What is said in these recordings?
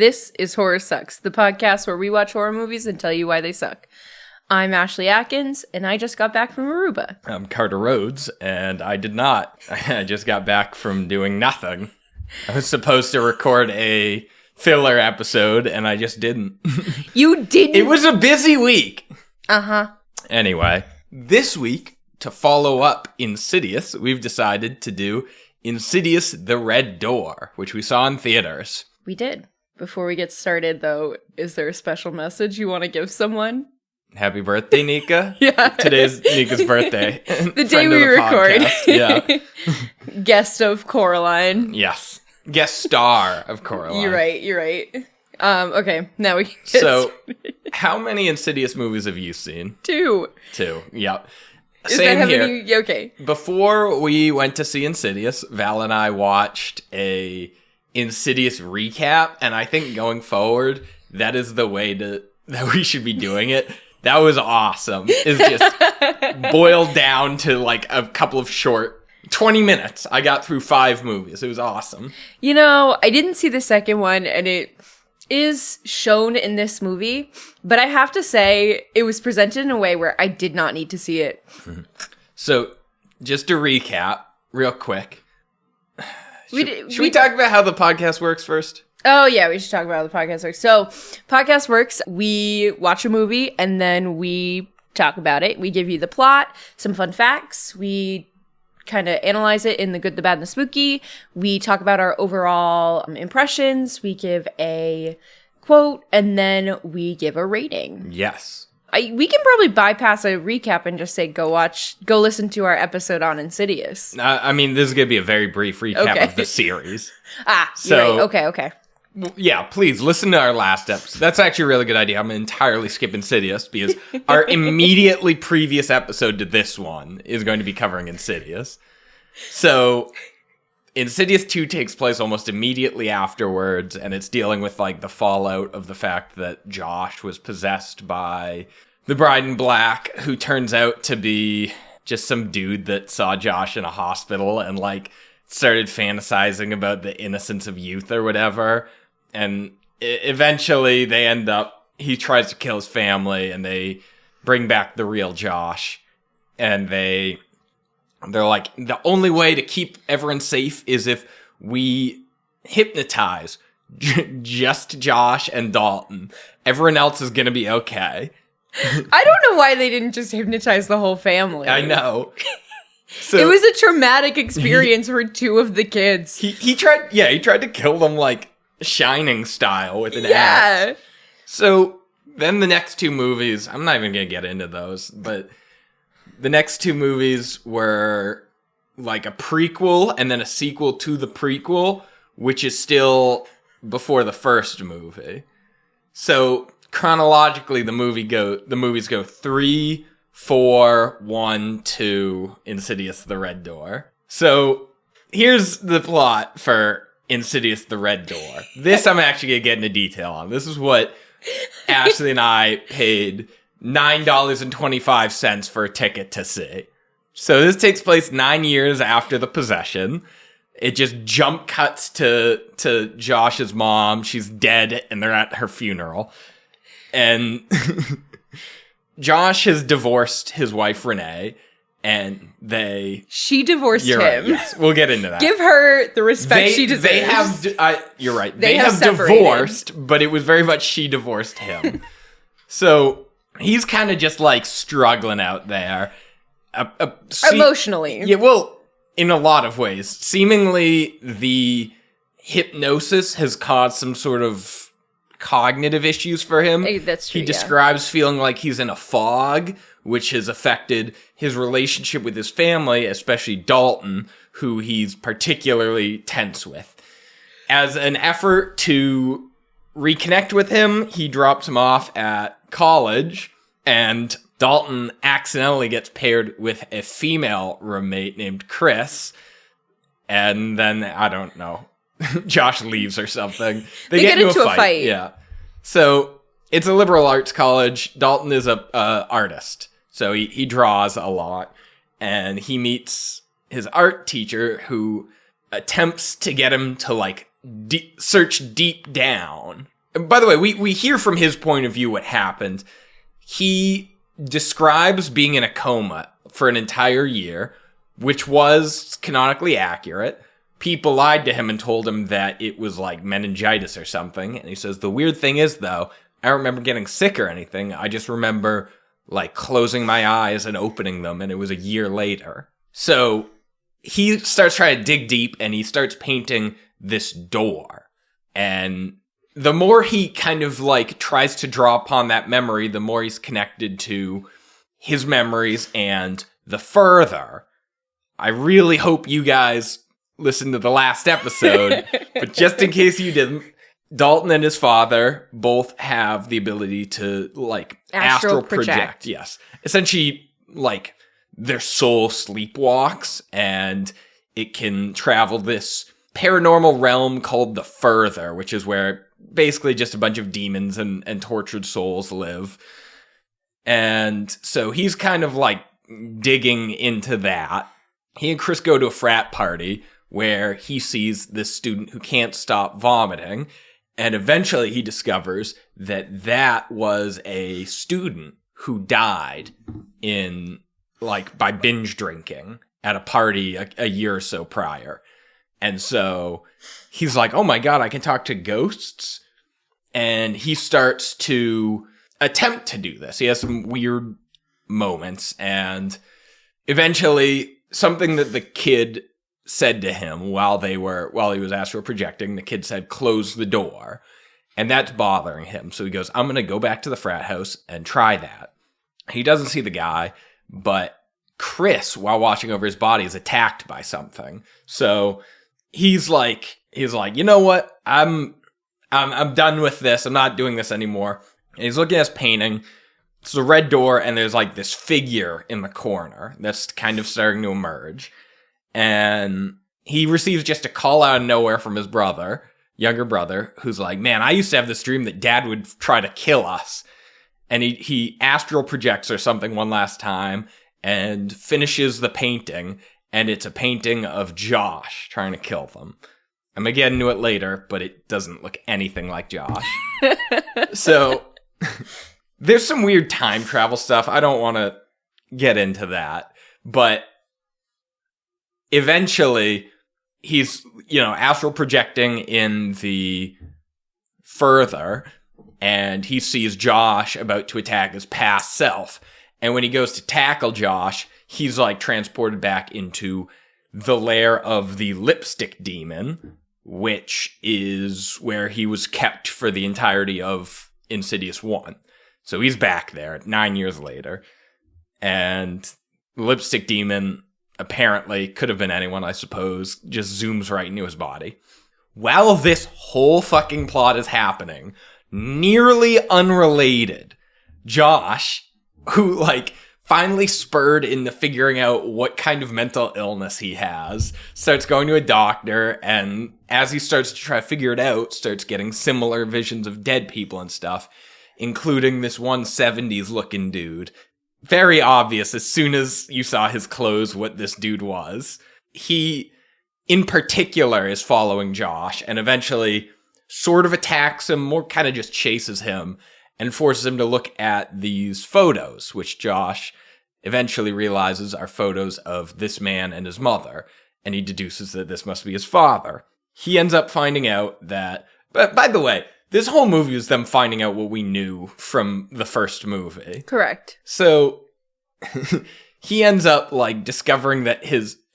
This is Horror Sucks, the podcast where we watch horror movies and tell you why they suck. I'm Ashley Atkins, and I just got back from Aruba. I'm Carter Rhodes, and I did not. I just got back from doing nothing. I was supposed to record a filler episode, and I just didn't. You didn't? It was a busy week. Uh-huh. Anyway, this week, to follow up Insidious, we've decided to do Insidious the Red Door, which we saw in theaters. We did. Before we get started, though, is there a special message you want to give someone? Happy birthday, Nika. Yeah. Today's Nika's birthday. The day we record. Yeah. Guest of Coraline. Yes. Guest star of Coraline. You're right. Okay, now we can So, how many Insidious movies have you seen? Two. Yep. Is Same that here. many? Okay. Before we went to see Insidious, Val and I watched a Insidious recap, and I think going forward, that is the way that we should be doing it. That was awesome. It's just boiled down to like a couple of short 20 minutes. I got through 5 movies. It was awesome. You know, I didn't see the second one, and it is shown in this movie, but I have to say it was presented in a way where I did not need to see it. So, just to recap real quick. Should we we talk about how the podcast works first? Oh, yeah, we should talk about how the podcast works. So, podcast works, we watch a movie, and then we talk about it. We give you the plot, some fun facts. We kind of analyze it in the good, the bad, and the spooky. We talk about our overall impressions. We give a quote, and then we give a rating. Yes. We can probably bypass a recap and just say, go listen to our episode on Insidious. I mean, this is going to be a very brief recap of the series. You're right. Okay. Yeah, please listen to our last episode. That's actually a really good idea. I'm going to entirely skip Insidious because our immediately previous episode to this one is going to be covering Insidious. So, Insidious 2 takes place almost immediately afterwards, and it's dealing with like the fallout of the fact that Josh was possessed by the bride in black, who turns out to be just some dude that saw Josh in a hospital and like started fantasizing about the innocence of youth or whatever. And eventually he tries to kill his family, and they bring back the real Josh, and they're like, the only way to keep everyone safe is if we hypnotize just Josh and Dalton. Everyone else is going to be okay. I don't know why they didn't just hypnotize the whole family. I know. So, it was a traumatic experience for 2 of the kids. He tried to kill them like Shining style with an axe. So then the next 2 movies, I'm not even going to get into those, but the next 2 movies were like a prequel and then a sequel to the prequel, which is still before the first movie. So chronologically, the movies go 3, 4, 1, 2, Insidious the Red Door. So here's the plot for Insidious the Red Door. This I'm actually going to get into detail on. This is what Ashley and I paid $9.25 for a ticket to see. So this takes place 9 years after the possession. It just jump cuts to Josh's mom. She's dead, and they're at her funeral. And Josh has divorced his wife, Renee, and She divorced him. Right, yes, we'll get into that. Give her the respect she deserves. You're right. They have separated. Divorced, but it was very much she divorced him. So he's kind of just like struggling out there. Emotionally. Yeah, well, in a lot of ways. Seemingly, the hypnosis has caused some sort of cognitive issues for him. Hey, that's true. He describes feeling like he's in a fog, which has affected his relationship with his family, especially Dalton, who he's particularly tense with. As an effort to reconnect with him, he drops him off at college, and Dalton accidentally gets paired with a female roommate named Chris, and then, I don't know, Josh leaves or something. They get into a fight. Yeah. So it's a liberal arts college. Dalton is a artist, so he draws a lot, and he meets his art teacher who attempts to get him to like search deep down by the way, we hear from his point of view what happened. He describes being in a coma for an entire year, which was canonically accurate. People lied to him and told him that it was like meningitis or something. And he says, the weird thing is, though, I don't remember getting sick or anything. I just remember like closing my eyes and opening them, and it was a year later. So he starts trying to dig deep, and he starts painting this door. And the more he kind of like tries to draw upon that memory, the more he's connected to his memories and the further. I really hope you guys listened to the last episode, but just in case you didn't, Dalton and his father both have the ability to like astral project. Yes. Essentially, like their soul sleepwalks, and it can travel this paranormal realm called the Further, which is where basically just a bunch of demons and tortured souls live. And so he's kind of like digging into that. He and Chris go to a frat party where he sees this student who can't stop vomiting. And eventually he discovers that that was a student who died in like by binge drinking at a party a year or so prior. And so he's like, oh my God, I can talk to ghosts. And he starts to attempt to do this. He has some weird moments, and eventually something that the kid said to him while he was astral projecting, the kid said, close the door. And that's bothering him. So he goes, I'm going to go back to the frat house and try that. He doesn't see the guy, but Chris, while watching over his body, is attacked by something. So he's like, you know what? I'm done with this. I'm not doing this anymore. And he's looking at his painting. It's a red door, and there's like this figure in the corner that's kind of starting to emerge. And he receives just a call out of nowhere from his brother, younger brother, who's like, man, I used to have this dream that Dad would try to kill us. And he astral projects or something one last time and finishes the painting. And it's a painting of Josh trying to kill them. I'm going to get into it later, but it doesn't look anything like Josh. So there's some weird time travel stuff. I don't want to get into that. But eventually, he's, astral projecting in the Further, and he sees Josh about to attack his past self. And when he goes to tackle Josh, he's like transported back into the lair of the lipstick demon, which is where he was kept for the entirety of Insidious 1. So he's back there 9 years later. And the lipstick demon apparently could have been anyone, I suppose, just zooms right into his body. While this whole fucking plot is happening, nearly unrelated, Josh, who like finally spurred into figuring out what kind of mental illness he has, starts going to a doctor, and as he starts to try to figure it out, starts getting similar visions of dead people and stuff, including this one 70s looking dude. Very obvious as soon as you saw his clothes what this dude was. He, in particular, is following Josh and eventually sort of attacks him, more kind of just chases him, and forces him to look at these photos, which Josh eventually realizes are photos of this man and his mother, and he deduces that this must be his father. He ends up finding out that, but by the way, this whole movie is them finding out what we knew from the first movie. Correct. So he ends up like discovering that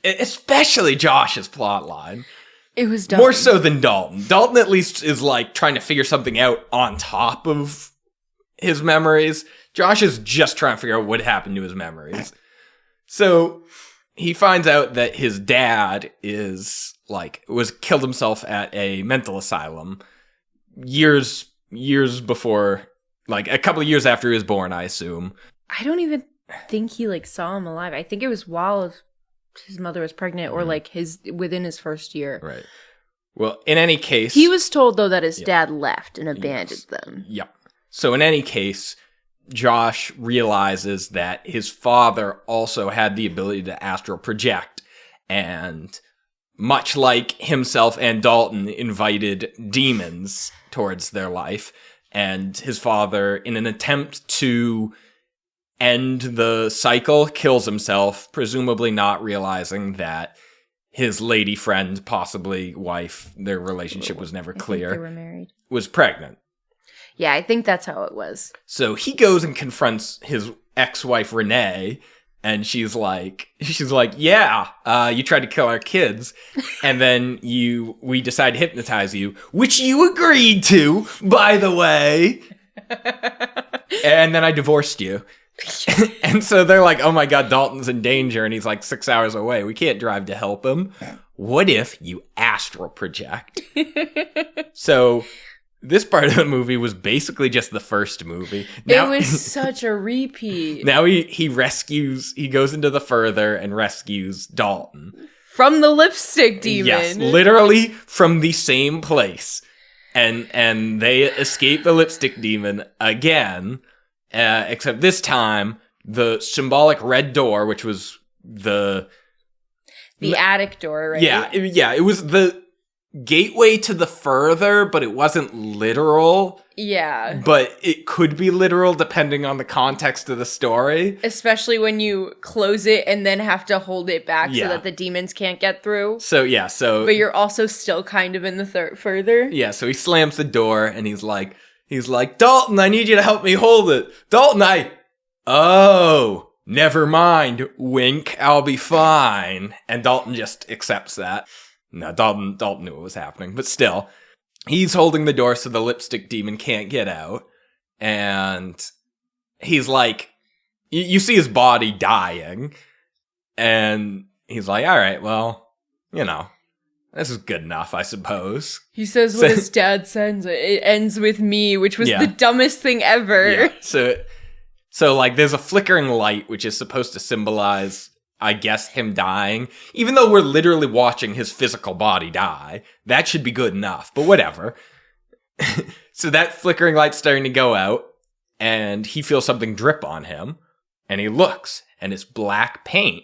especially Josh's plotline, it was dumb. More so than Dalton. Dalton at least is like trying to figure something out on top of his memories. Josh is just trying to figure out what happened to his memories. So he finds out that his dad was killed himself at a mental asylum years before, like a couple of years after he was born, I assume. I don't even think he saw him alive. I think it was while his mother was pregnant, or within his first year. Right. Well, in any case, he was told though that his dad left and abandoned them. Yep. So in any case, Josh realizes that his father also had the ability to astral project, and much like himself and Dalton, invited demons towards their life. And his father, in an attempt to end the cycle, kills himself, presumably not realizing that his lady friend, possibly wife, their relationship was never clear, they were married, was pregnant. Yeah, I think that's how it was. So he goes and confronts his ex-wife, Renee, and she's like, yeah, you tried to kill our kids, and then we decided to hypnotize you, which you agreed to, by the way. And then I divorced you. And so they're like, oh my God, Dalton's in danger, and he's like 6 hours away. We can't drive to help him. What if you astral project? So this part of the movie was basically just the first movie. Now, it was such a repeat. Now he goes into the further and rescues Dalton. From the lipstick demon. Yes, literally from the same place. And they escape the lipstick demon again. Except this time, the symbolic red door, which was the attic door, right? Yeah, it was the gateway to the further, but it wasn't literal. Yeah. But it could be literal depending on the context of the story. Especially when you close it and then have to hold it back so that the demons can't get through. But you're also still kind of in the further. Yeah, so he slams the door and he's like, Dalton, I need you to help me hold it. Dalton, oh, never mind. Wink, I'll be fine. And Dalton just accepts that. No, Dalton knew what was happening, but still, he's holding the door so the lipstick demon can't get out. And he's like, you see his body dying. And he's like, all right, well, this is good enough, I suppose. He says what his dad sends. It ends with me, which was the dumbest thing ever. Yeah. So like, there's a flickering light, which is supposed to symbolize, I guess, him dying. Even though we're literally watching his physical body die, that should be good enough. But whatever. So that flickering light's starting to go out, and he feels something drip on him, and he looks, and it's black paint.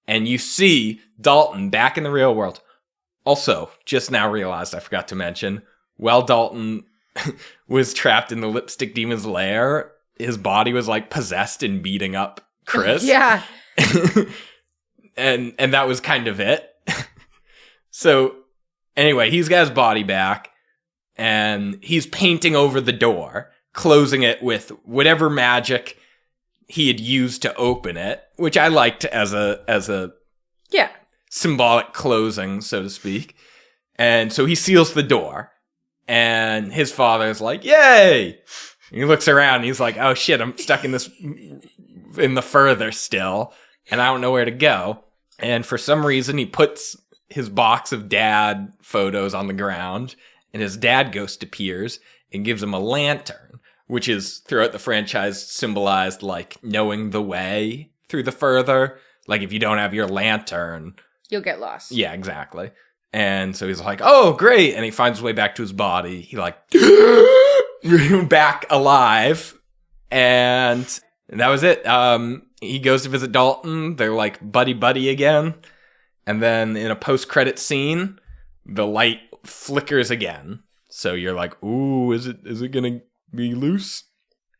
And you see Dalton back in the real world. Also, just now realized I forgot to mention, while Dalton was trapped in the lipstick demon's lair, his body was like possessed and beating up Chris. Yeah. and that was kind of it. So anyway, he's got his body back and he's painting over the door, closing it with whatever magic he had used to open it, which I liked as a symbolic closing, so to speak. And so he seals the door, and his father's like, yay! And he looks around and he's like, oh shit, I'm stuck in the further still, and I don't know where to go. And for some reason, he puts his box of dad photos on the ground, and his dad ghost appears and gives him a lantern, which is throughout the franchise symbolized like knowing the way through the further. Like if you don't have your lantern, you'll get lost. Yeah, exactly. And so he's like, oh, great. And he finds his way back to his body. He like, back alive. And that was it. He goes to visit Dalton. They're like buddy again. And then in a post-credit scene, the light flickers again. So you're like, ooh, is it gonna be loose?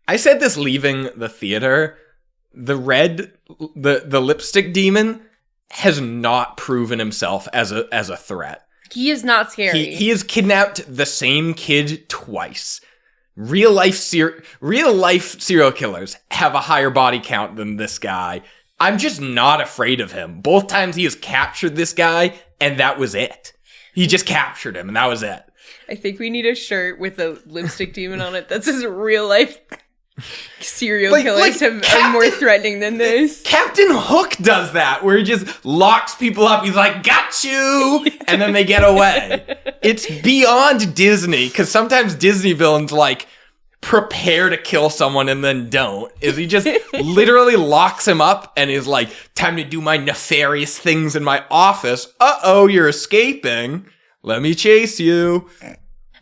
I said this leaving the theater. The lipstick demon has not proven himself as a threat. He is not scary. He has kidnapped the same kid twice. Real life serial killers have a higher body count than this guy. I'm just not afraid of him. Both times he has captured this guy, and that was it. He just captured him, and that was it. I think we need a shirt with a lipstick demon on it that says real life serial killers are more threatening than this. Captain Hook does that, where he just locks people up. He's like, got you! And then they get away. It's beyond Disney, because sometimes Disney villains, like, prepare to kill someone and then don't. Is he just literally locks him up and is like, time to do my nefarious things in my office. Uh-oh, you're escaping. Let me chase you.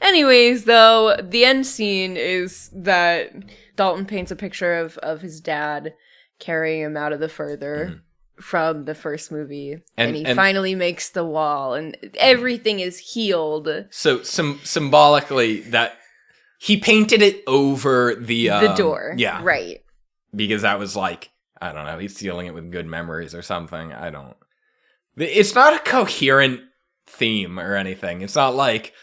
Anyways, though, the end scene is that Dalton paints a picture of his dad carrying him out of the further. from the first movie, and he finally makes the wall, and everything is healed. So symbolically, that he painted it over the door. Yeah. Right. Because that was like, I don't know, he's sealing it with good memories or something. It's not a coherent theme or anything. It's not like,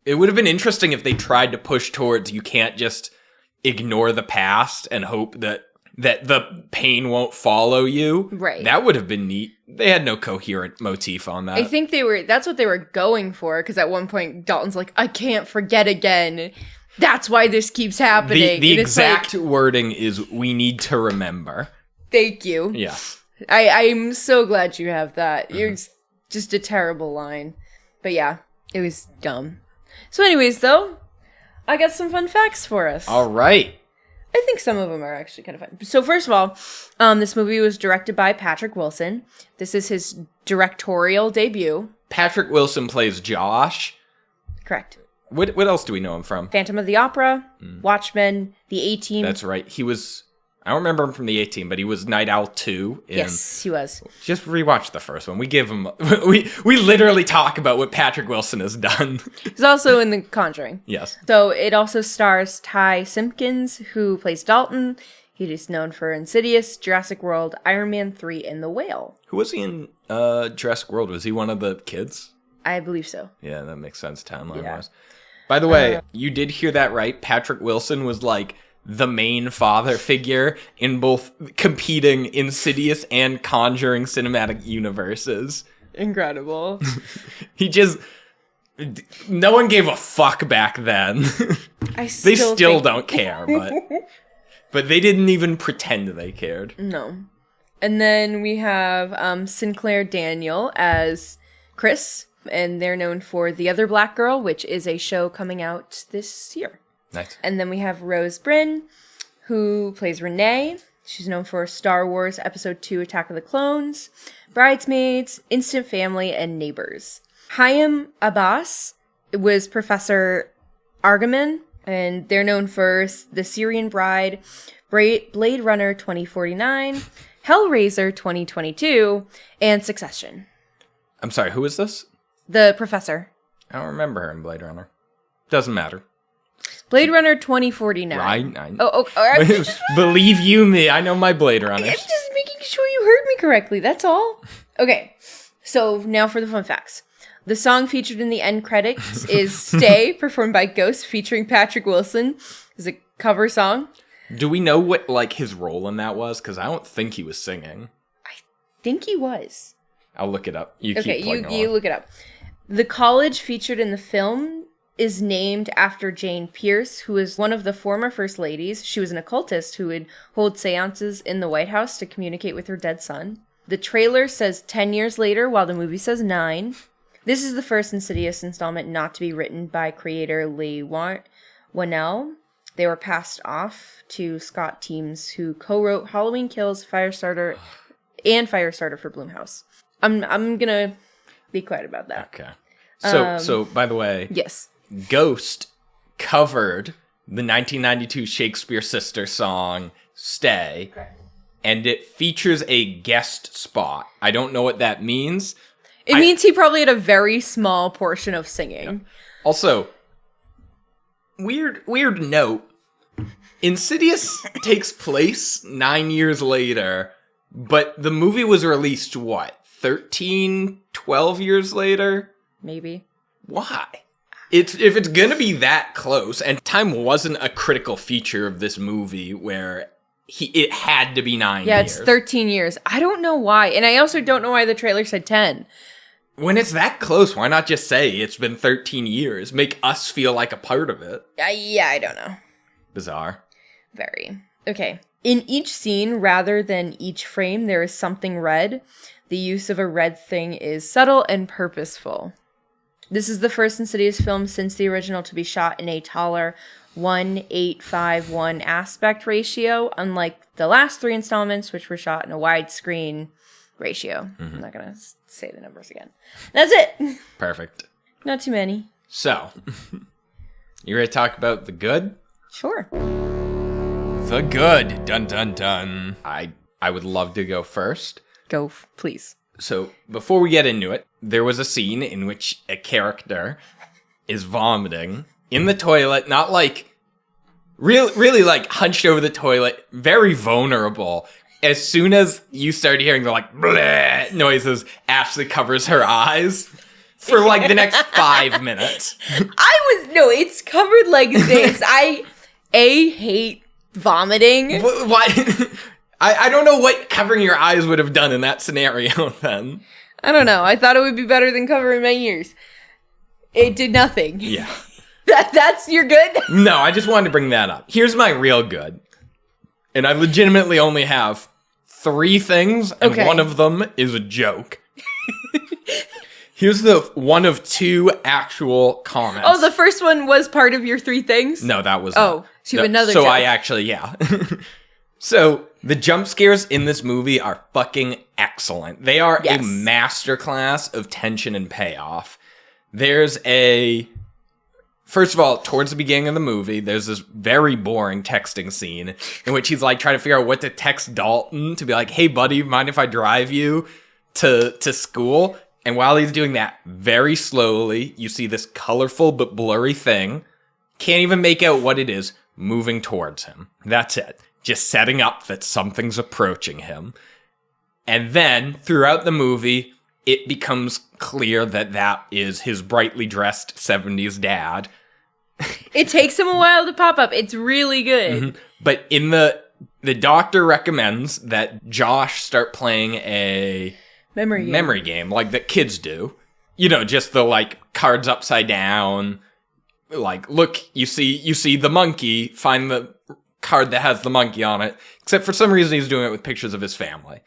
it would have been interesting if they tried to push towards, you can't just ignore the past and hope that the pain won't follow you. Right. That would have been neat. They had no coherent motif on that. I think that's what they were going for, because at one point Dalton's like, I can't forget again. That's why this keeps happening. The exact wording is, we need to remember. Thank you. Yes. I'm so glad you have that. You're just a terrible line. But yeah, it was dumb. So anyways, though, I got some fun facts for us. All right. I think some of them are actually kind of fun. So first of all, this movie was directed by Patrick Wilson. This is his directorial debut. Patrick Wilson plays Josh. Correct. What else do we know him from? Phantom of the Opera, Watchmen, The A-Team. That's right. I don't remember him from The A-Team, but he was Night Owl 2. Yes, he was. Just rewatch the first one. We give him... We literally talk about what Patrick Wilson has done. He's also in The Conjuring. Yes. So it also stars Ty Simpkins, who plays Dalton. He is known for Insidious, Jurassic World, Iron Man 3, and The Whale. Who was he in Jurassic World? Was he one of the kids? I believe so. Yeah, that makes sense timeline-wise. By the way, you did hear that right. Patrick Wilson was like the main father figure in both competing Insidious and Conjuring cinematic universes. Incredible. No one gave a fuck back then. They still don't care, but they didn't even pretend they cared. No. And then we have Sinclair Daniel as Chris, and they're known for The Other Black Girl, which is a show coming out this year. Nice. And then we have Rose Byrne, who plays Renee. She's known for Star Wars Episode 2 Attack of the Clones, Bridesmaids, Instant Family, and Neighbors. Hayam Abbas was Professor Argaman, and they're known for The Syrian Bride, Blade Runner 2049, Hellraiser 2022, and Succession. I'm sorry, who is this? The professor. I don't remember her in Blade Runner. Doesn't matter. Blade Runner 2049. Right. Believe you me, I know my Blade Runners. I'm just making sure you heard me correctly, that's all. Okay, so now for the fun facts. The song featured in the end credits is Stay, performed by Ghost, featuring Patrick Wilson. It's a cover song. Do we know what his role in that was? Because I don't think he was singing. I think he was. I'll look it up. You look it up. The college featured in the film is named after Jane Pierce, who is one of the former first ladies. She was an occultist who would hold seances in the White House to communicate with her dead son. The trailer says 10 years later, while the movie says 9. This is the first Insidious installment not to be written by creator Lee Whannell. They were passed off to Scott Teems, who co-wrote Halloween Kills, Firestarter for Blumhouse. I'm gonna be quiet about that. Okay. So by the way, yes, Ghost covered the 1992 Shakespeare Sister song "Stay," and it features a guest spot. I don't know what that means. It means he probably had a very small portion of singing. Yeah. Also, weird note. Insidious takes place 9 years later, but the movie was released, 13, 12 years later? Maybe. Why? If it's gonna be that close, and time wasn't a critical feature of this movie where it had to be 9 years. Yeah, it's 13 years. I don't know why, and I also don't know why the trailer said 10. When it's that close, why not just say it's been 13 years? Make us feel like a part of it. Yeah, I don't know. Bizarre. Very. Okay. In each scene, rather than each frame, there is something red. The use of a red thing is subtle and purposeful. This is the first Insidious film since the original to be shot in a taller 1:8:5:1 aspect ratio, unlike the last 3 installments, which were shot in a widescreen ratio. Mm-hmm. I'm not going to say the numbers again. That's it. Perfect. Not too many. So, you ready to talk about the good? Sure. The good. Dun, dun, dun. I I would love to go first. Go, please. So before we get into it, there was a scene in which a character is vomiting in the toilet, not like really like hunched over the toilet, very vulnerable. As soon as you start hearing the like bleh noises, Ashley covers her eyes for like the next 5 minutes. It's covered like this. I hate vomiting. Why? I don't know what covering your eyes would have done in that scenario then. I don't know. I thought it would be better than covering my ears. It did nothing. Yeah. That's your good? No, I just wanted to bring that up. Here's my real good. And I legitimately only have 3 things, and one of them is a joke. Here's the one of 2 actual comments. Oh, the first one was part of your 3 things? No, that was not. So you have another joke. So I actually, yeah. So the jump scares in this movie are fucking excellent. They are a masterclass of tension and payoff. There's first of all, towards the beginning of the movie, there's this very boring texting scene in which he's like trying to figure out what to text Dalton to be like, hey buddy, mind if I drive you to school? And while he's doing that, very slowly, you see this colorful but blurry thing. Can't even make out what it is, moving towards him. That's it. Just setting up that something's approaching him. And then, throughout the movie, it becomes clear that that is his brightly dressed 70s dad. It takes him a while to pop up. It's really good. Mm-hmm. But in the doctor recommends that Josh start playing a memory game like that kids do. You know, just the like cards upside down. Like, look, you see the monkey, find the card that has the monkey on it. Except for some reason he's doing it with pictures of his family.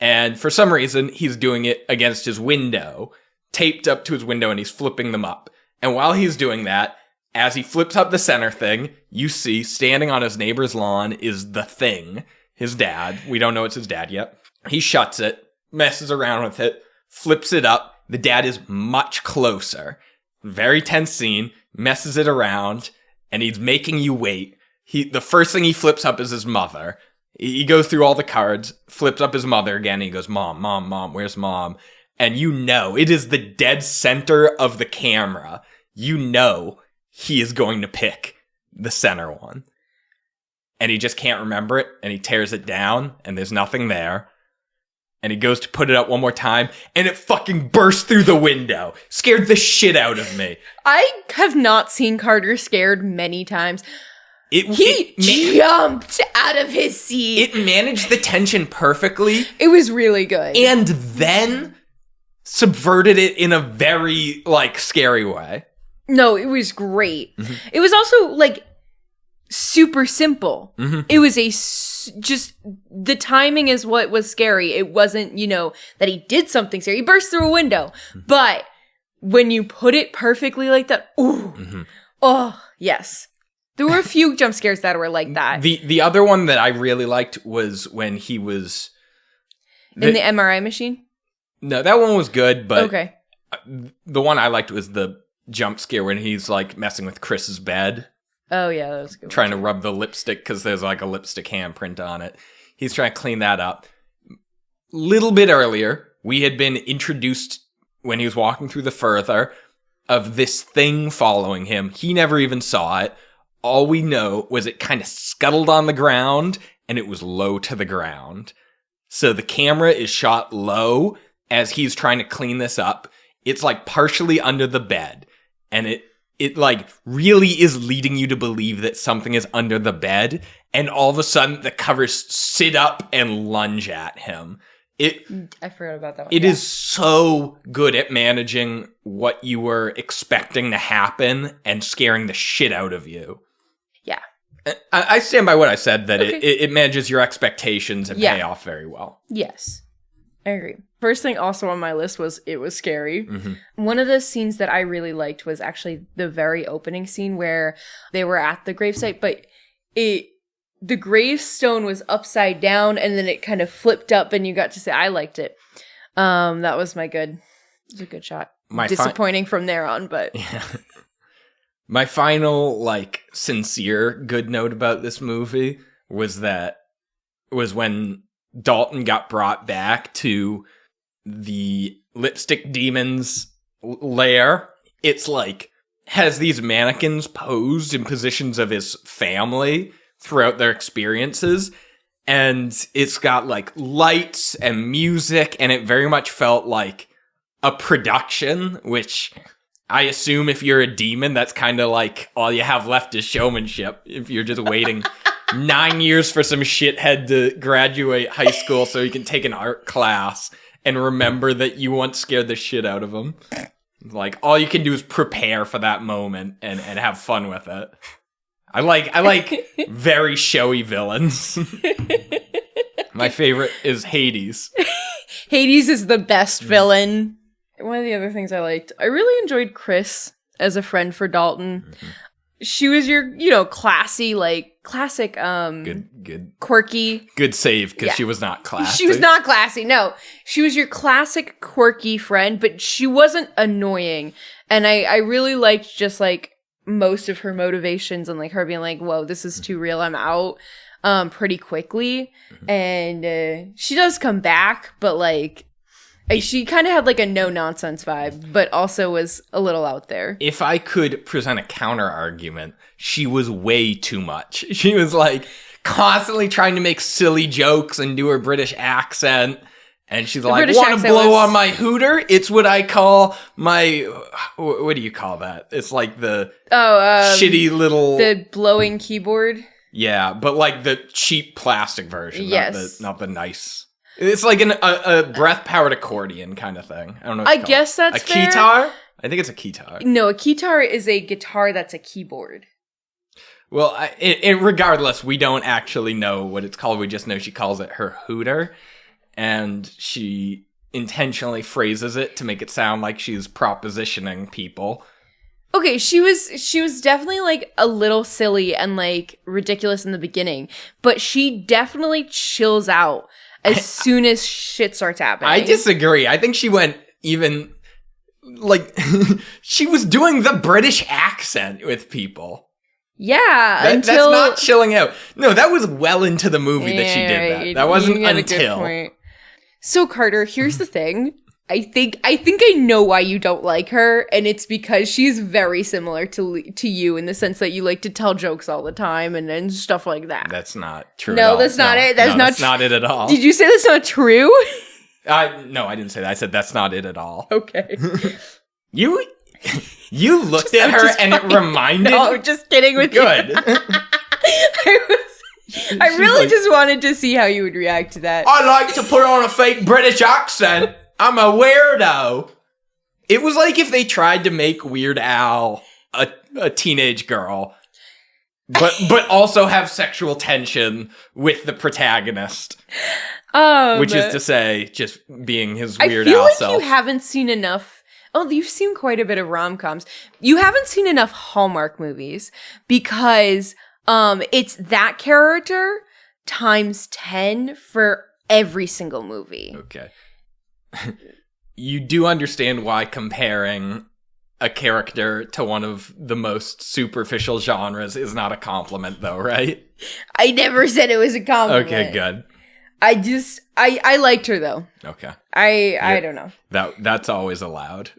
And for some reason he's doing it against his window, taped up to his window, and he's flipping them up. And while he's doing that, as he flips up the center thing, you see standing on his neighbor's lawn is the thing, his dad. We don't know it's his dad yet. He shuts it, messes around with it, flips it up. The dad is much closer. Very tense scene, messes it around, and he's making you wait. The first thing he flips up is his mother. He goes through all the cards, flips up his mother again, and he goes, Mom, Mom, Mom, where's Mom? And you know, it is the dead center of the camera. You know he is going to pick the center one. And he just can't remember it, and he tears it down, and there's nothing there. And he goes to put it up one more time, and it fucking bursts through the window. Scared the shit out of me. I have not seen Carter scared many times. He jumped out of his seat. It managed the tension perfectly. It was really good. And then subverted it in a very, like, scary way. No, it was great. Mm-hmm. It was also, like, super simple. Mm-hmm. It was just, the timing is what was scary. It wasn't, that he did something scary. He burst through a window. Mm-hmm. But when you put it perfectly like that, ooh. Mm-hmm. Oh, yes. There were a few jump scares that were like that. The other one that I really liked was when he was... in the MRI machine? No, that one was good, but... Okay. The one I liked was the jump scare when he's, like, messing with Chris's bed. Oh, yeah, that was good. Trying to rub the lipstick because there's, like, a lipstick handprint on it. He's trying to clean that up. Little bit earlier, we had been introduced, when he was walking through the further, of this thing following him. He never even saw it. All we know was it kind of scuttled on the ground, and it was low to the ground. So the camera is shot low as he's trying to clean this up. It's like partially under the bed, and it like really is leading you to believe that something is under the bed, and all of a sudden the covers sit up and lunge at him. I forgot about that one. It is so good at managing what you were expecting to happen and scaring the shit out of you. Yeah. I stand by what I said, that it manages your expectations and pay off very well. Yes. I agree. First thing also on my list was it was scary. Mm-hmm. One of the scenes that I really liked was actually the very opening scene where they were at the gravesite, but the gravestone was upside down and then it kind of flipped up and you got to say, I liked it. That was it was a good shot. Disappointing from there on, but... Yeah. My final, like, sincere good note about this movie was when Dalton got brought back to the lipstick demon's lair, it's like has these mannequins posed in positions of his family throughout their experiences, and it's got like lights and music, and it very much felt like a production, which I assume if you're a demon, that's kind of like all you have left is showmanship. If you're just waiting 9 years for some shithead to graduate high school so he can take an art class and remember that you once scared the shit out of him. Like, all you can do is prepare for that moment and have fun with it. I like very showy villains. My favorite is Hades. Hades is the best villain. One of the other things I liked, I really enjoyed Chris as a friend for Dalton. Mm-hmm. She was your, classy, classic, good, quirky. Good save, because she was not classy. She was not classy, no. She was your classic, quirky friend, but she wasn't annoying. And I really liked just, most of her motivations and, her being like, whoa, this is too real, I'm out, pretty quickly. Mm-hmm. And she does come back, but, she kind of had a no-nonsense vibe, but also was a little out there. If I could present a counter-argument, she was way too much. She was, constantly trying to make silly jokes and do her British accent. And she's like, want to blow on my hooter? It's what I call my... What do you call that? It's the shitty little... The blowing keyboard? Yeah, but the cheap plastic version. Yes. Not the nice... It's like a breath-powered accordion kind of thing. I don't know what I guess that's fair. A keytar? I think it's a keytar. No, a keytar is a guitar that's a keyboard. Well, regardless, we don't actually know what it's called. We just know she calls it her hooter. And she intentionally phrases it to make it sound like she's propositioning people. Okay, she was definitely a little silly and ridiculous in the beginning. But she definitely chills out as soon as shit starts happening. I disagree. I think she went even, she was doing the British accent with people. Yeah, that's not chilling out. No, that was well into the movie that she did that. That wasn't until. So, Carter, here's the thing. I think I know why you don't like her, and it's because she's very similar to you in the sense that you like to tell jokes all the time and stuff like that. That's not true. No, at all. That's not it. That's not it at all. Did you say that's not true? No, I didn't say that. I said that's not it at all. Okay. You looked at her and it reminded. No, just kidding with Good. You. I really just wanted to see how you would react to that. I like to put on a fake British accent. I'm a weirdo. It was like if they tried to make Weird Al a teenage girl, but also have sexual tension with the protagonist, which is to say, just being his Weird Al self. You haven't seen enough. Oh, you've seen quite a bit of rom-coms. You haven't seen enough Hallmark movies because it's that character times 10 for every single movie. Okay. You do understand why comparing a character to one of the most superficial genres is not a compliment, though, right? I never said it was a compliment. Okay, good. I liked her, though. Okay. I don't know. That's always allowed.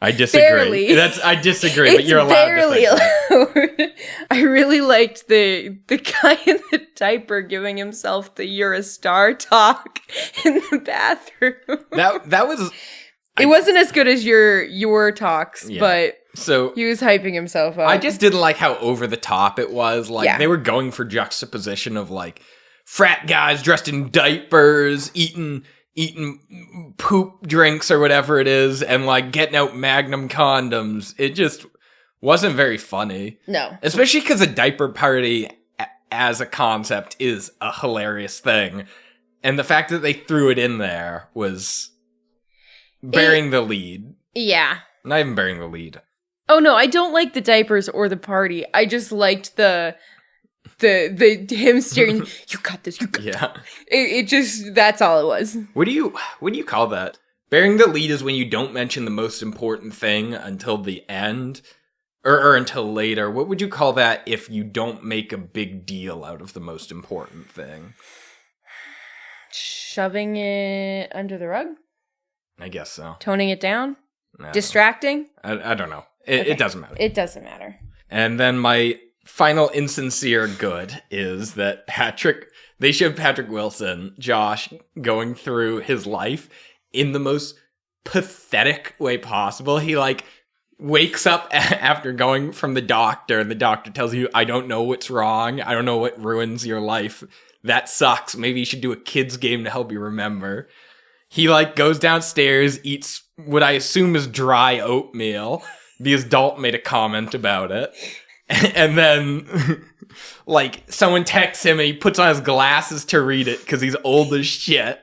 I disagree. Barely. I disagree, but you're allowed to think allowed. I really liked the guy in the diaper giving himself the "you're a star" talk in the bathroom. That was. It wasn't as good as your talks, but so he was hyping himself up. I just didn't like how over the top it was. They were going for juxtaposition of frat guys dressed in diapers, eating poop drinks or whatever it is, and getting out Magnum condoms. It just wasn't very funny. No. Especially because a diaper party as a concept is a hilarious thing. And the fact that they threw it in there was bearing the lead. Yeah. Not even bearing the lead. Oh no, I don't like the diapers or the party. I just liked the him staring. You got this. You got yeah. It just that's all it was. What do you call that? Bearing the lead is when you don't mention the most important thing until the end, or until later. What would you call that if you don't make a big deal out of the most important thing? Shoving it under the rug? I guess so. Toning it down? No. Distracting? I don't know. It doesn't matter. It doesn't matter. And then my final insincere good is that they showed Patrick Wilson, Josh, going through his life in the most pathetic way possible. He, like, wakes up after going from the doctor, and the doctor tells you, I don't know what's wrong. I don't know what ruins your life. That sucks. Maybe you should do a kid's game to help you remember. He, like, goes downstairs, eats what I assume is dry oatmeal, because Dalton made a comment about it. And then, like, someone texts him and he puts on his glasses to read it because he's old as shit.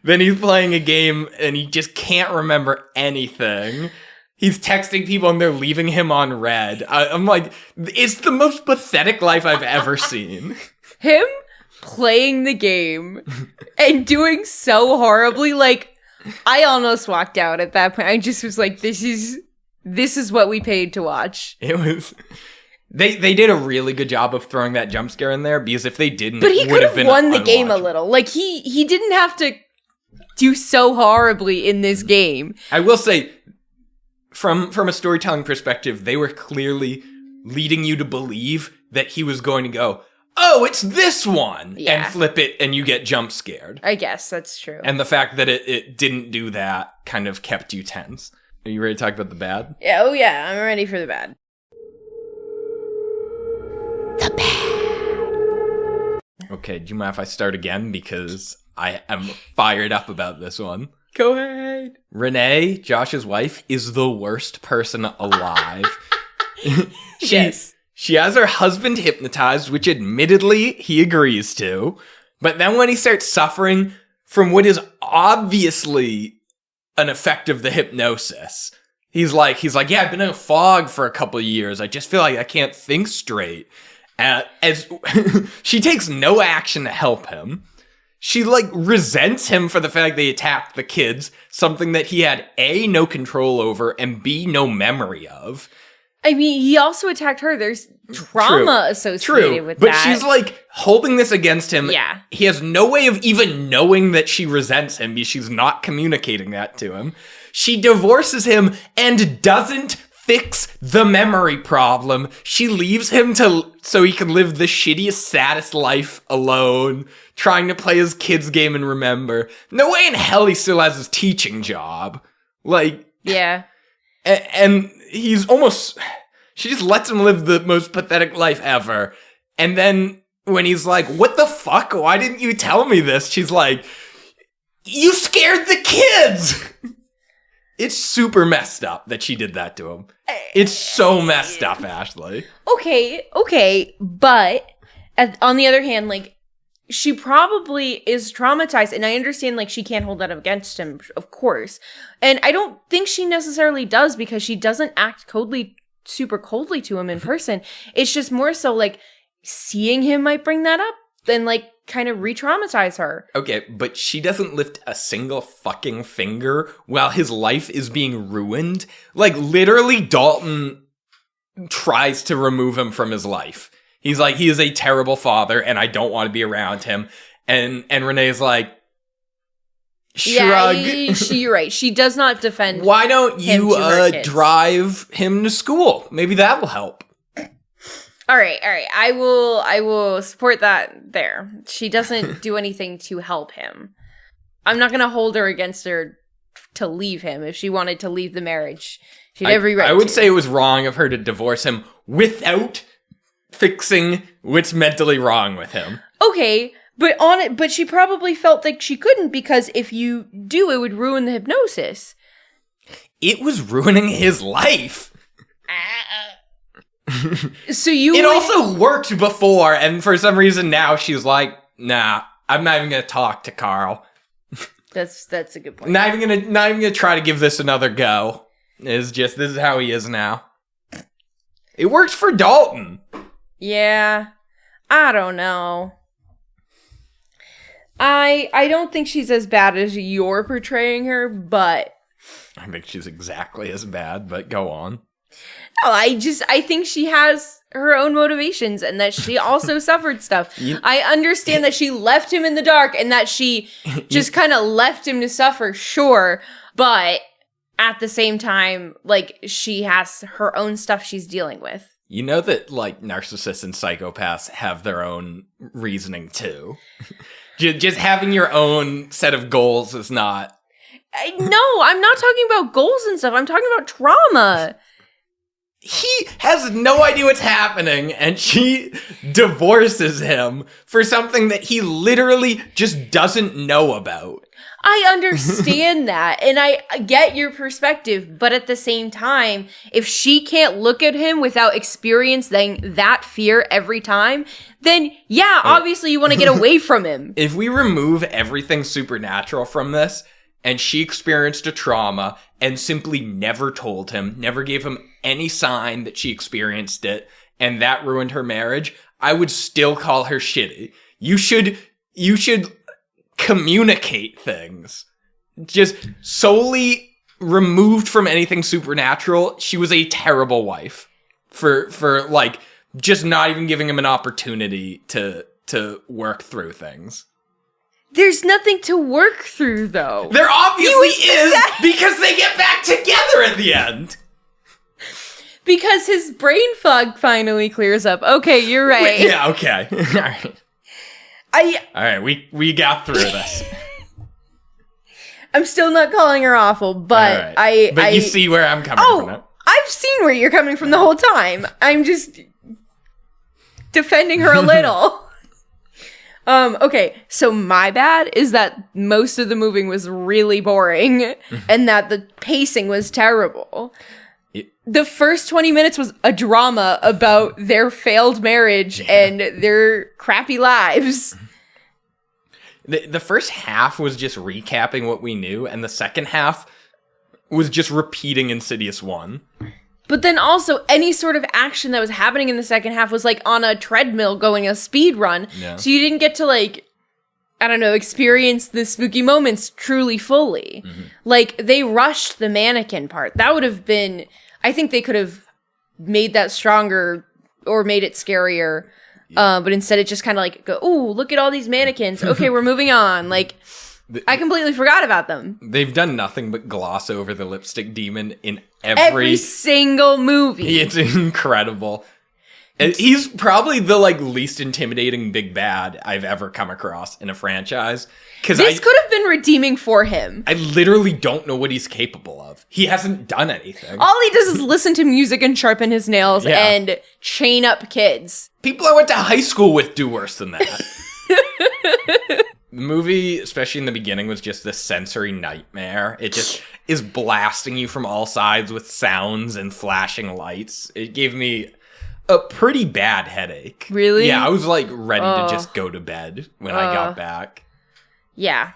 Then he's playing a game and he just can't remember anything. He's texting people and they're leaving him on red. I'm like, it's the most pathetic life I've ever seen. Him playing the game and doing so horribly, like, I almost walked out at that point. I just was like, this is what we paid to watch. It was... They did a really good job of throwing that jump scare in there, because if they didn't, but he could have won the game a unwatchable. little. Like, he didn't have to do so horribly in this game. I will say, from a storytelling perspective, they were clearly leading you to believe that he was going to go, oh, it's this one, yeah, and flip it, and you get jump scared. I guess that's true. And the fact that it didn't do that kind of kept you tense. Are you ready to talk about the bad? Yeah, oh yeah, I'm ready for the bad. The bad. Okay, do you mind if I start again? Because I am fired up about this one. Go ahead. Renee, Josh's wife, is the worst person alive. Yes. She has her husband hypnotized, which admittedly he agrees to. But then when he starts suffering from what is obviously an effect of the hypnosis, he's like, yeah, I've been in a fog for a couple of years. I just feel like I can't think straight. As she takes no action to help him. She, like, resents him for the fact they attacked the kids, something that he had A, no control over, and B, no memory of. I mean, he also attacked her. There's trauma associated with that. But she's, like, holding this against him. Yeah. He has no way of even knowing that she resents him because she's not communicating that to him. She divorces him and doesn't fix the memory problem. She leaves him so he can live the shittiest, saddest life alone, trying to play his kid's game and remember. No way in hell he still has his teaching job. Like... Yeah. And he's almost... She just lets him live the most pathetic life ever. And then when he's like, what the fuck? Why didn't you tell me this? She's like, you scared the kids! It's super messed up that she did that to him. It's so messed up, Ashley. Okay, but on the other hand, like, she probably is traumatized, and I understand, like, she can't hold that against him, of course. And I don't think she necessarily does, because she doesn't act super coldly to him in person. It's just more so, like, seeing him might bring that up, then, like, kind of re-traumatize her. Okay, but she doesn't lift a single fucking finger while his life is being ruined. Like, literally, Dalton tries to remove him from his life. He's like, he is a terrible father, and I don't want to be around him. And Renee's like, shrug. Yeah, you're right. She does not defend. Why don't you kids. drive him to school? Maybe that will help. All right. I will support that there. She doesn't do anything to help him. I'm not going to hold her against her to leave him. If she wanted to leave the marriage, she'd have every right I would to. say it was wrong of her to divorce him without fixing what's mentally wrong with him. Okay, but she probably felt like she couldn't, because if you do, it would ruin the hypnosis. It was ruining his life. So you... It also worked before, and for some reason now she's like, nah, I'm not even gonna talk to Carl. That's a good point. Not even gonna try to give this another go. This is how he is now. It worked for Dalton. Yeah, I don't know. I don't think she's as bad as you're portraying her, but... I think she's exactly as bad, but go on. No, I think she has her own motivations and that she also suffered stuff. I understand that she left him in the dark and that she just kind of left him to suffer, sure. But at the same time, like, she has her own stuff she's dealing with. You know that, like, narcissists and psychopaths have their own reasoning, too. Just having your own set of goals is not... No, I'm not talking about goals and stuff. I'm talking about trauma. He has no idea what's happening, and she divorces him for something that he literally just doesn't know about. I understand that, and I get your perspective, but at the same time, if she can't look at him without experiencing that fear every time, then yeah, obviously you want to get away from him. If we remove everything supernatural from this, and she experienced a trauma and simply never told him, never gave him any sign that she experienced it, and that ruined her marriage, I would still call her shitty. You should communicate things. Just solely removed from anything supernatural, she was a terrible wife for like just not even giving him an opportunity to work through things. There's nothing to work through, though. There obviously is, because they get back together at the end. Because his brain fog finally clears up. Okay, you're right. Yeah, okay. All right, we got through this. I'm still not calling her awful, but right. But you see where I'm coming from. It. I've seen where you're coming from the whole time. I'm just defending her a little. Okay, so my bad is that most of the movie was really boring and that the pacing was terrible. The first 20 minutes was a drama about their failed marriage and their crappy lives. The first half was just recapping what we knew, and the second half was just repeating Insidious 1. But then also, any sort of action that was happening in the second half was, like, on a treadmill going a speed run. Yeah. So you didn't get to, like, I don't know, experience the spooky moments truly fully. Mm-hmm. Like, they rushed the mannequin part. That would have been... I think they could have made that stronger or made it scarier. Yeah. But instead it just kind of like, ooh, look at all these mannequins. Okay, we're moving on. Like... I completely forgot about them. They've done nothing but gloss over the lipstick demon in every single movie. It's incredible. He's probably the like least intimidating big bad I've ever come across in a franchise. This could have been redeeming for him. I literally don't know what he's capable of. He hasn't done anything. All he does is listen to music and sharpen his nails and chain up kids. People I went to high school with do worse than that. The movie, especially in the beginning, was just this sensory nightmare. It just is blasting you from all sides with sounds and flashing lights. It gave me a pretty bad headache. Really? Yeah, I was like ready to just go to bed when I got back. Yeah.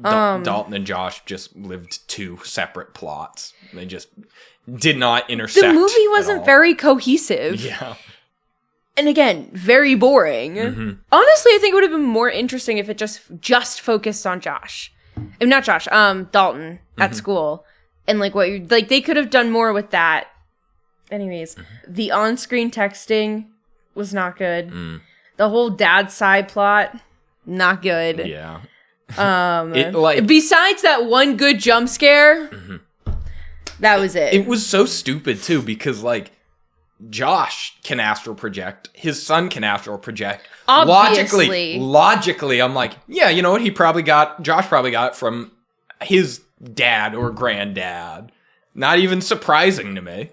Dalton and Josh just lived two separate plots. They just did not intersect. The movie wasn't very cohesive. Yeah. And again, very boring. Mm-hmm. Honestly, I think it would have been more interesting if it just focused on Josh. I mean, not Josh, Dalton at school. And like they could have done more with that. Anyways, the on-screen texting was not good. The whole dad side plot, not good. Yeah. Besides that one good jump scare, that was it. It was so stupid too, because like Josh can astral project. His son can astral project. Obviously. Logically, I'm like, yeah, you know what? Josh probably got it from his dad or granddad. Not even surprising to me.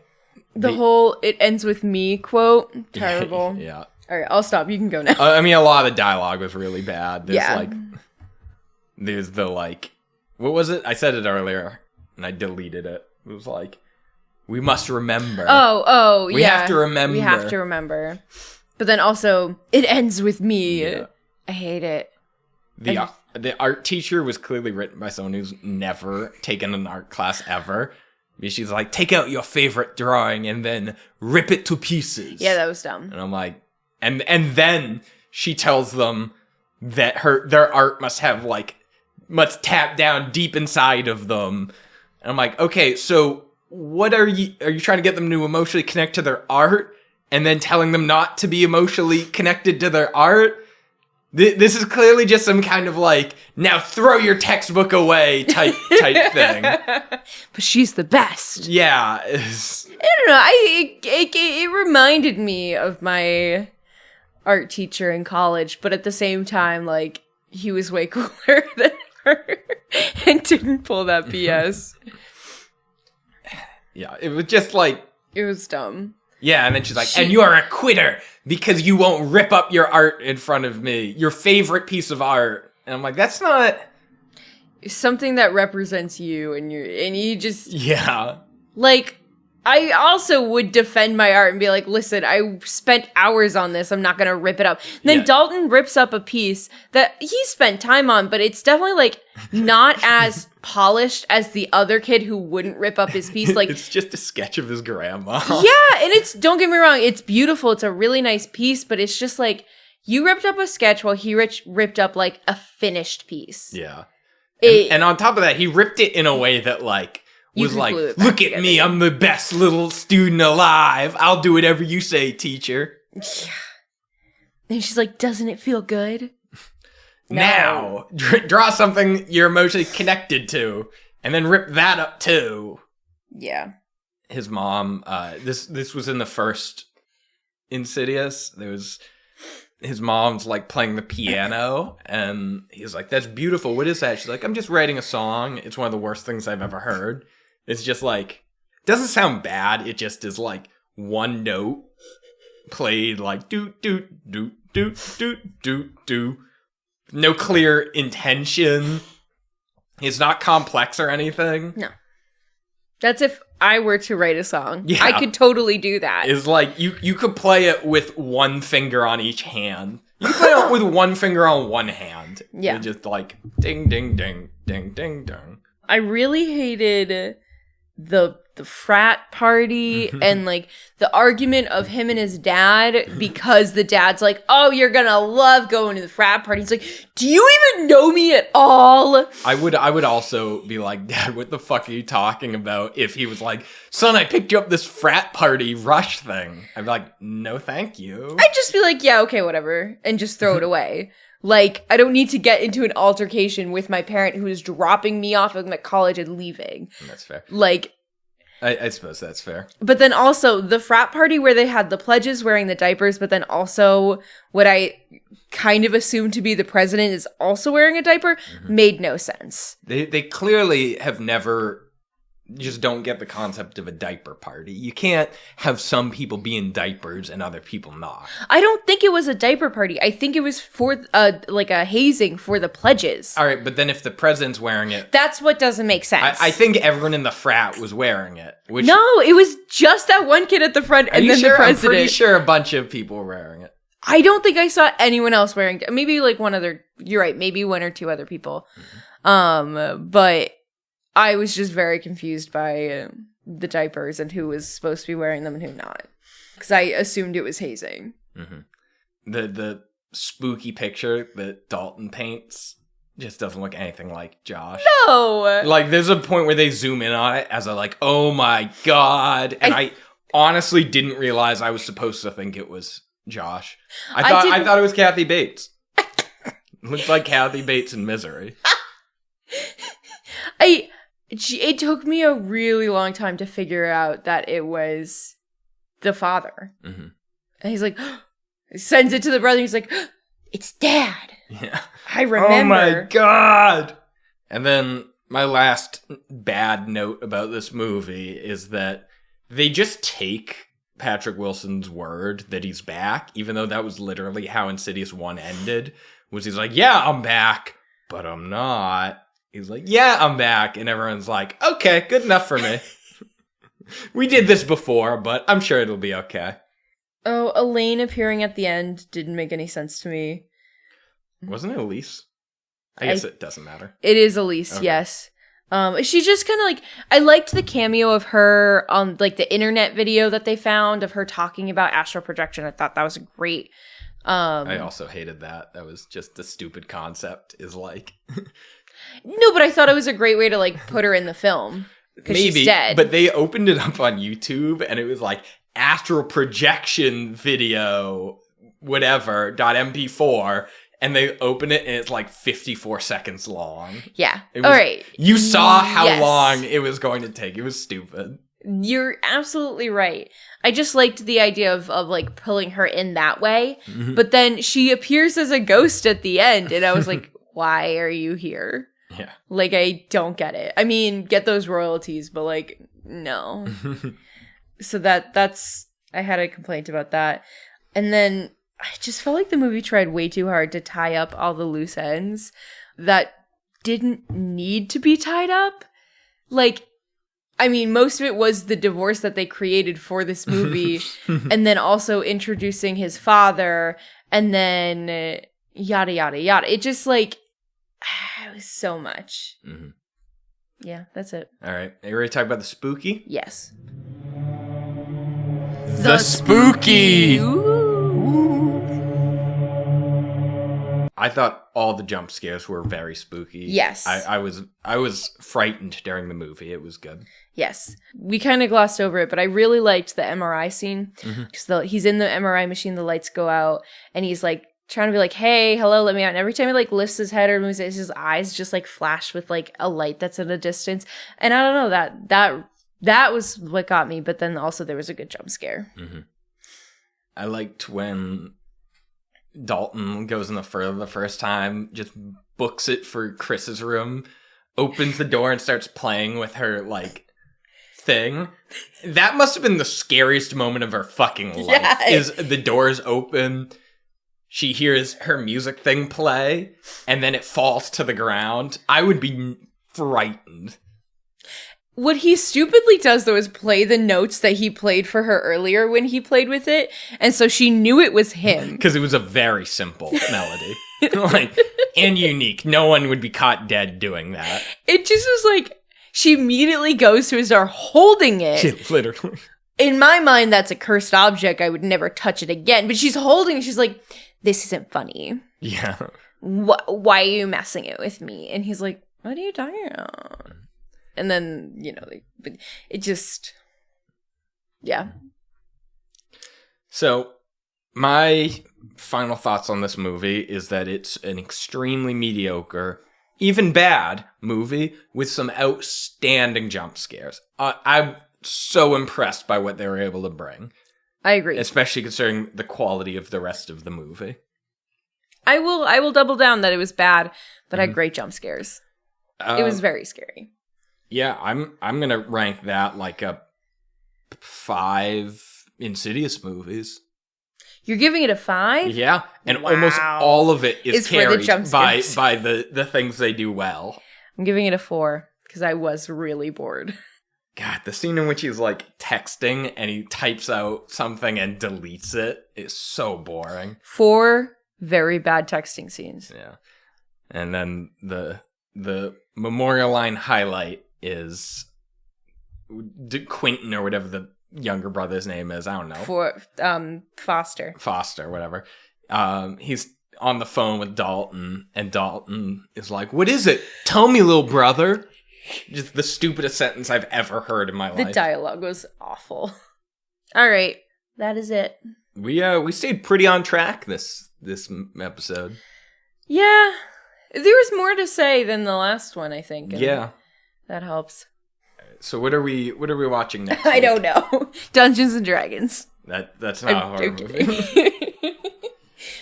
The whole "it ends with me" quote, terrible. Yeah. All right, I'll stop. You can go now. I mean, a lot of the dialogue was really bad. There's the like, what was it? I said it earlier, and I deleted it. It was like, we must remember. We have to remember. We have to remember. But then also, it ends with me. Yeah. I hate it. The art teacher was clearly written by someone who's never taken an art class ever. She's like, take out your favorite drawing and then rip it to pieces. Yeah, that was dumb. And I'm like, and then she tells them that their art must tap down deep inside of them. And I'm like, okay, so what are you trying to get them to emotionally connect to their art and then telling them not to be emotionally connected to their art? This is clearly just some kind of like, now throw your textbook away type thing. But she's the best. Yeah. I don't know. It reminded me of my art teacher in college, but at the same time, like, he was way cooler than her and didn't pull that BS. Yeah, it was just like... It was dumb. Yeah, and then she's like, and you are a quitter because you won't rip up your art in front of me. Your favorite piece of art. And I'm like, that's not... Something that represents you and you just... Yeah. Like, I also would defend my art and be like, listen, I spent hours on this. I'm not going to rip it up. And then Dalton rips up a piece that he spent time on, but it's definitely, like, not as polished as the other kid who wouldn't rip up his piece. Like, it's just a sketch of his grandma. Yeah, and it's, don't get me wrong, it's beautiful. It's a really nice piece, but it's just like, you ripped up a sketch while he ripped up, like, a finished piece. Yeah. And on top of that, he ripped it in a way that, like, was like, look at me, I'm the best little student alive. I'll do whatever you say, teacher. Yeah. And she's like, doesn't it feel good? Now, draw something you're emotionally connected to, and then rip that up too. Yeah. His mom, this was in the first Insidious. There was... His mom's, like, playing the piano, and he's like, that's beautiful. What is that? She's like, I'm just writing a song. It's one of the worst things I've ever heard. It's just, like, doesn't sound bad. It just is, like, one note played, like, doot, doot, doot, doot, doot, doot, doot. No clear intention. It's not complex or anything. No. That's if I were to write a song. Yeah. I could totally do that. It's like, you could play it with one finger on each hand. You could play it with one finger on one hand. Yeah. And just like, ding, ding, ding, ding, ding, ding. I really hated the frat party and like the argument of him and his dad because the dad's like, oh, you're gonna love going to the frat party. He's like, do you even know me at all? I would also be like, Dad, what the fuck are you talking about? If he was like, son, I picked you up this frat party rush thing. I'd be like, no, thank you. I'd just be like, yeah, okay, whatever. And just throw it away. Like, I don't need to get into an altercation with my parent who is dropping me off at college and leaving. That's fair. Like, I suppose that's fair. But then also the frat party where they had the pledges wearing the diapers, but then also what I kind of assumed to be the president is also wearing a diaper made no sense. They clearly have never... just don't get the concept of a diaper party. You can't have some people be in diapers and other people not. I don't think it was a diaper party. I think it was for like a hazing for the pledges. All right, but then if the president's wearing it... That's what doesn't make sense. I think everyone in the frat was wearing it. Which, no, it was just that one kid at the front and then the president. I'm pretty sure a bunch of people were wearing it. I don't think I saw anyone else wearing it. Maybe like one other... You're right, maybe one or two other people. But... I was just very confused by the diapers and who was supposed to be wearing them and who not. Because I assumed it was hazing. Mm-hmm. The spooky picture that Dalton paints just doesn't look anything like Josh. No! Like, there's a point where they zoom in on it as a like, oh my god. And I honestly didn't realize I was supposed to think it was Josh. I thought it was Kathy Bates. It looked like Kathy Bates in Misery. It took me a really long time to figure out that it was the father. Mm-hmm. And he's like, he sends it to the brother. He's like, it's Dad. Yeah. I remember. Oh my god. And then my last bad note about this movie is that they just take Patrick Wilson's word that he's back, even though that was literally how Insidious 1 ended, was he's like, yeah, I'm back, but I'm not. He's like, yeah, I'm back. And everyone's like, okay, good enough for me. We did this before, but I'm sure it'll be okay. Oh, Elaine appearing at the end didn't make any sense to me. Wasn't it Elise? I guess it doesn't matter. It is Elise, okay. Yes. She just kind of like, I liked the cameo of her on like the internet video that they found of her talking about astral projection. I thought that was great. I also hated that. That was just a stupid concept, is like... No, but I thought it was a great way to, like, put her in the film. because she's dead. But they opened it up on YouTube and it was like astral projection video, whatever, .mp4. And they open it and it's like 54 seconds long. Yeah. All right. You saw how long it was going to take. It was stupid. You're absolutely right. I just liked the idea of like pulling her in that way. Mm-hmm. But then she appears as a ghost at the end. And I was like, why are you here? Yeah. Like, I don't get it. I mean, get those royalties, but like, no. So that's, I had a complaint about that. And then I just felt like the movie tried way too hard to tie up all the loose ends that didn't need to be tied up. Like, I mean, most of it was the divorce that they created for this movie, and then also introducing his father, and then yada, yada, yada. It just, like, it was so much. Mm-hmm. Yeah, that's it. All right. Are you ready to talk about the spooky? Yes. The spooky! I thought all the jump scares were very spooky. Yes. I was frightened during the movie. It was good. Yes. We kind of glossed over it, but I really liked the MRI scene. Because he's in the MRI machine, the lights go out, and he's like trying to be like, hey, hello, let me out. And every time he like lifts his head or moves it, his eyes just like flash with like a light that's at a distance. And I don't know, that was what got me, but then also there was a good jump scare. Mm-hmm. I liked when Dalton goes in the first time, just books it for Chris's room, opens the door and starts playing with her, like, thing. That must have been the scariest moment of her fucking life. Yeah. Is the doors open, she hears her music thing play, and then it falls to the ground. I would be frightened. What he stupidly does, though, is play the notes that he played for her earlier when he played with it. And so she knew it was him. Because it was a very simple melody. Like, and unique. No one would be caught dead doing that. It just was like, she immediately goes to his door holding it. She literally. In my mind, that's a cursed object. I would never touch it again. But she's holding it. She's like, this isn't funny. Yeah. Why are you messing it with me? And he's like, what are you talking about? And then, you know, but it just, yeah. So, my final thoughts on this movie is that it's an extremely mediocre, even bad movie with some outstanding jump scares. I'm so impressed by what they were able to bring. I agree. Especially considering the quality of the rest of the movie. I will double down that it was bad, but had great jump scares. It was very scary. Yeah, I'm gonna rank that like a 5 Insidious movies. You're giving it a 5? Yeah, and almost all of it is carried by the things they do well. I'm giving it a 4 because I was really bored. God, the scene in which he's like texting and he types out something and deletes it is so boring. 4 very bad texting scenes. Yeah, and then the memorial line highlight is Quentin or whatever the younger brother's name is. I don't know. For Foster, whatever. He's on the phone with Dalton, and Dalton is like, "What is it? Tell me, little brother." Just the stupidest sentence I've ever heard in my life. The dialogue was awful. All right, that is it. We stayed pretty on track this episode. Yeah, there was more to say than the last one, I think. Yeah. That helps. So what are we watching next? I don't know. Dungeons and Dragons. That's not a horror movie.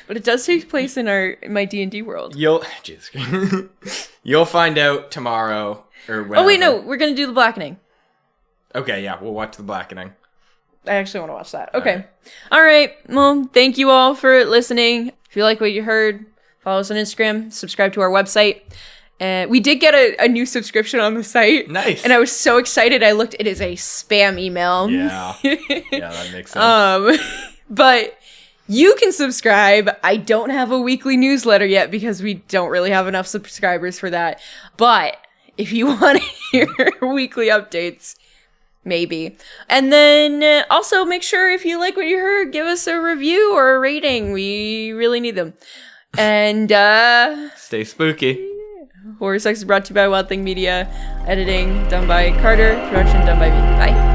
But it does take place in my D&D world. You'll find out tomorrow or whenever. Oh wait, no, we're gonna do The Blackening. Okay, yeah, we'll watch The Blackening. I actually want to watch that. Okay. All right. Well, thank you all for listening. If you like what you heard, follow us on Instagram, subscribe to our website. We did get a new subscription on the site. Nice. And I was so excited. I looked, it is a spam email. Yeah. Yeah, that makes sense. But you can subscribe. I don't have a weekly newsletter yet because we don't really have enough subscribers for that. But if you want to hear weekly updates, maybe. And then also make sure if you like what you heard, give us a review or a rating. We really need them. And stay spooky. Horror Sex is brought to you by Wild Thing Media. Editing done by Carter. Production done by me. Bye.